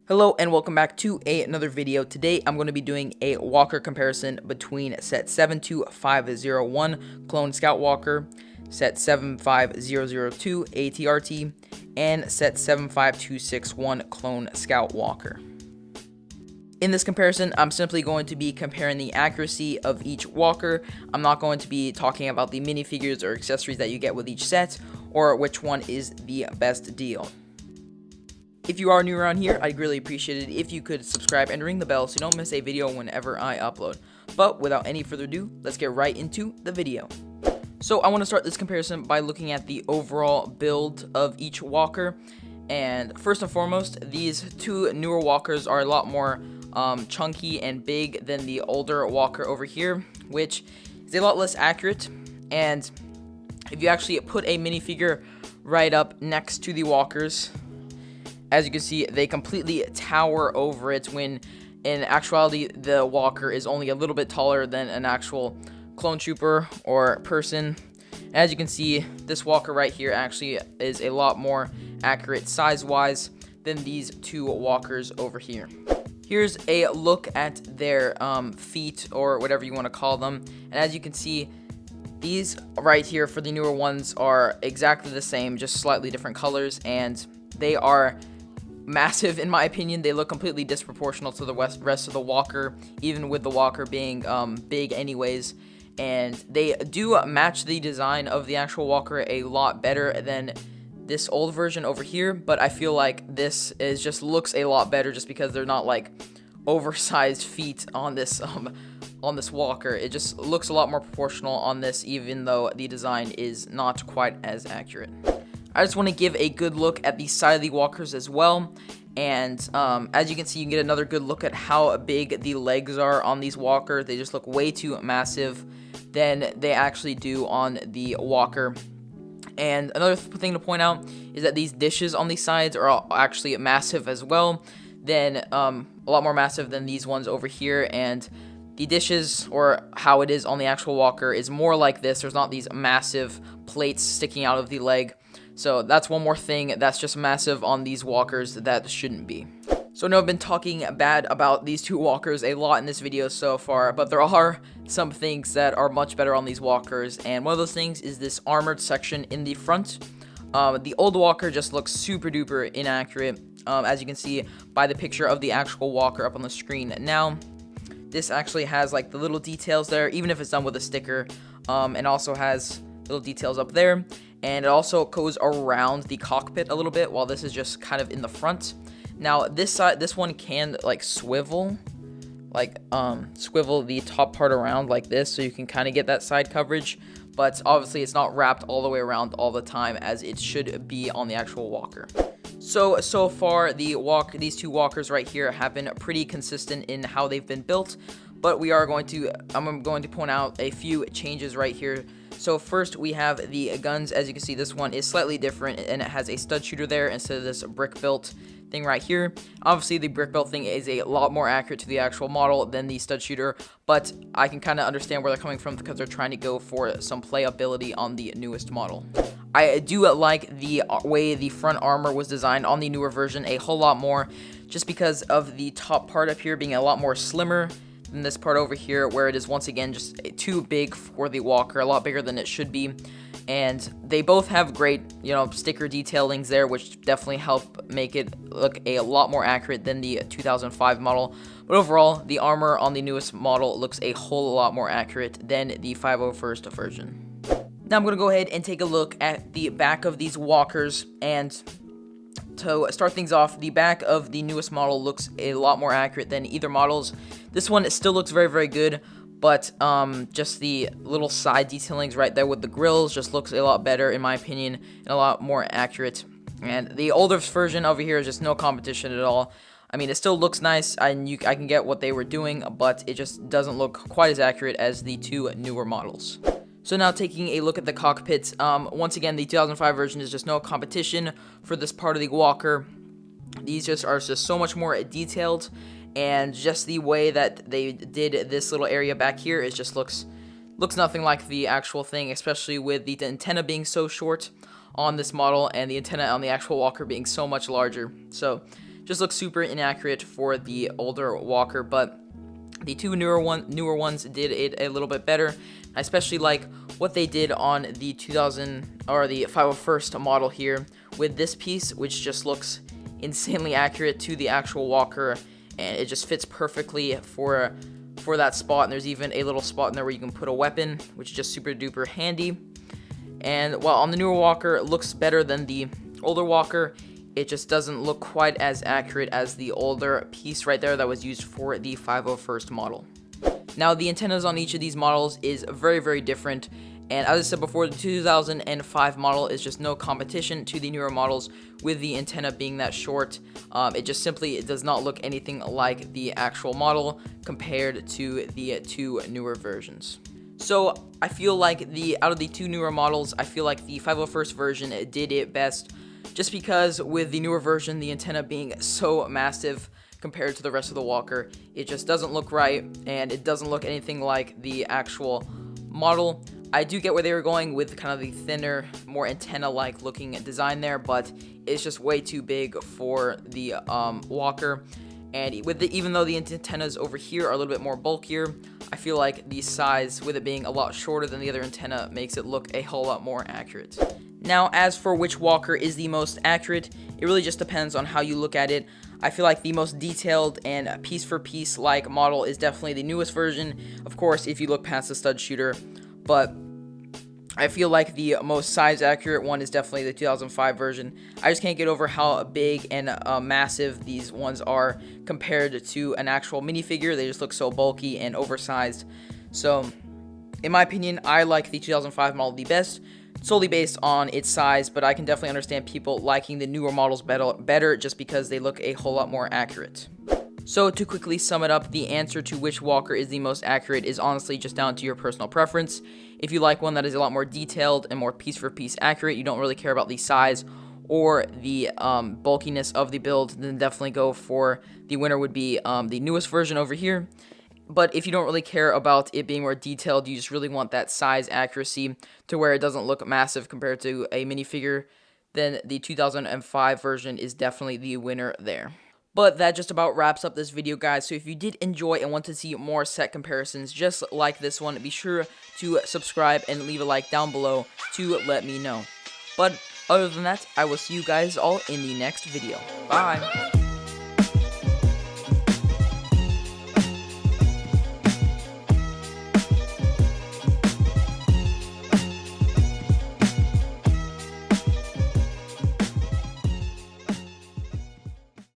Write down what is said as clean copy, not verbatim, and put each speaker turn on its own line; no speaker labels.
Hello and welcome back to another video. Today I'm going to be doing a walker comparison between set 72501 Clone Scout Walker, set 75002 ATRT, and set 75261 Clone Scout Walker. In this comparison, I'm simply going to be comparing the accuracy of each walker. I'm not going to be talking about the minifigures or accessories that you get with each set, or which one is the best deal. If you are new around here, I'd really appreciate it if you could subscribe and ring the bell so you don't miss a video whenever I upload. But without any further ado, let's get right into the video. So I want to start this comparison by looking at the overall build of each walker. And first and foremost, these two newer walkers are a lot more chunky and big than the older walker over here, which is a lot less accurate. And if you actually put a minifigure right up next to the walkers, as you can see, they completely tower over it, when in actuality the walker is only a little bit taller than an actual clone trooper or person. As you can see, this walker right here actually is a lot more accurate size-wise than these two walkers over here. Here's a look at their feet, or whatever you want to call them. And as you can see, these right here for the newer ones are exactly the same, just slightly different colors, and they are massive in my opinion. They look completely disproportional to the rest of the walker, even with the walker being big anyways. And they do match the design of the actual walker a lot better than this old version over here, but I feel like this is just looks a lot better just because they're not like oversized feet on this walker. It just looks a lot more proportional on this, even though the design is not quite as accurate. I just want to give a good look at the side of the walkers as well. And as you can see, you can get another good look at how big the legs are on these walkers. They just look way too massive than they actually do on the walker. And another thing to point out is that these dishes on these sides are actually massive as well. Then a lot more massive than these ones over here. And the dishes, or how it is on the actual walker, is more like this. There's not these massive plates sticking out of the leg. So that's one more thing that's just massive on these walkers that shouldn't be. So I know I've been talking bad about these two walkers a lot in this video so far, but there are some things that are much better on these walkers, and one of those things is this armored section in the front. The old walker just looks super duper inaccurate, as you can see by the picture of the actual walker up on the screen now. This actually has like the little details there, even if it's done with a sticker, and also has little details up there. And it also goes around the cockpit a little bit, while this is just kind of in the front. Now this side, this one can like swivel the top part around like this, so you can kind of get that side coverage. But obviously it's not wrapped all the way around all the time as it should be on the actual walker. So far these two walkers right here have been pretty consistent in how they've been built, but I'm going to point out a few changes right here. So first we have the guns. As you can see, this one is slightly different, and it has a stud shooter there instead of this brick built thing right here. Obviously the brick built thing is a lot more accurate to the actual model than the stud shooter, but I can kind of understand where they're coming from because they're trying to go for some playability on the newest model. I do like the way the front armor was designed on the newer version a whole lot more, just because of the top part up here being a lot more slimmer than this part over here, where it is once again just too big for the walker, a lot bigger than it should be. And they both have great, sticker detailings there, which definitely help make it look a lot more accurate than the 2005 model. But overall, the armor on the newest model looks a whole lot more accurate than the 501st version. Now I'm going to go ahead and take a look at the back of these walkers. And to start things off, the back of the newest model looks a lot more accurate than either models. This one still looks very, very good, but just the little side detailings right there with the grills just looks a lot better in my opinion, and a lot more accurate. And the older version over here is just no competition at all. I mean, it still looks nice, and I can get what they were doing, but it just doesn't look quite as accurate as the two newer models. So now taking a look at the cockpits, once again, the 2005 version is just no competition for this part of the walker. These are just so much more detailed, and just the way that they did this little area back here, it just looks nothing like the actual thing, especially with the antenna being so short on this model and the antenna on the actual walker being so much larger. So just looks super inaccurate for the older Walker, but the two newer ones did it a little bit better. I especially like what they did on the 2000 or the 501st model here with this piece, which just looks insanely accurate to the actual Walker, and it just fits perfectly for that spot. And there's even a little spot in there where you can put a weapon, which is just super duper handy. And while on the newer Walker it looks better than the older Walker, it just doesn't look quite as accurate as the older piece right there that was used for the 501st model. Now, the antennas on each of these models is very, very different. And as I said before, the 2005 model is just no competition to the newer models, with the antenna being that short. It just simply does not look anything like the actual model compared to the two newer versions. So I feel like out of the two newer models, I feel like the 501st version did it best, just because with the newer version, the antenna being so massive compared to the rest of the Walker, it just doesn't look right, and it doesn't look anything like the actual model. I do get where they were going with kind of the thinner, more antenna-like looking design there, but it's just way too big for the Walker. And even though the antennas over here are a little bit more bulkier, I feel like the size, with it being a lot shorter than the other antenna, makes it look a whole lot more accurate. Now, as for which Walker is the most accurate, it really just depends on how you look at it. I feel like the most detailed and piece-for-piece like model is definitely the newest version, of course, if you look past the stud shooter. But I feel like the most size-accurate one is definitely the 2005 version. I just can't get over how big and massive these ones are compared to an actual minifigure. They just look so bulky and oversized. So, in my opinion, I like the 2005 model the best, solely based on its size, but I can definitely understand people liking the newer models better just because they look a whole lot more accurate. So to quickly sum it up, the answer to which Walker is the most accurate is honestly just down to your personal preference. If you like one that is a lot more detailed and more piece-for-piece accurate, you don't really care about the size or the bulkiness of the build, then definitely go for the winner would be the newest version over here. But if you don't really care about it being more detailed, you just really want that size accuracy to where it doesn't look massive compared to a minifigure, then the 2005 version is definitely the winner there. But that just about wraps up this video, guys. So if you did enjoy and want to see more set comparisons just like this one, be sure to subscribe and leave a like down below to let me know. But other than that, I will see you guys all in the next video. Bye!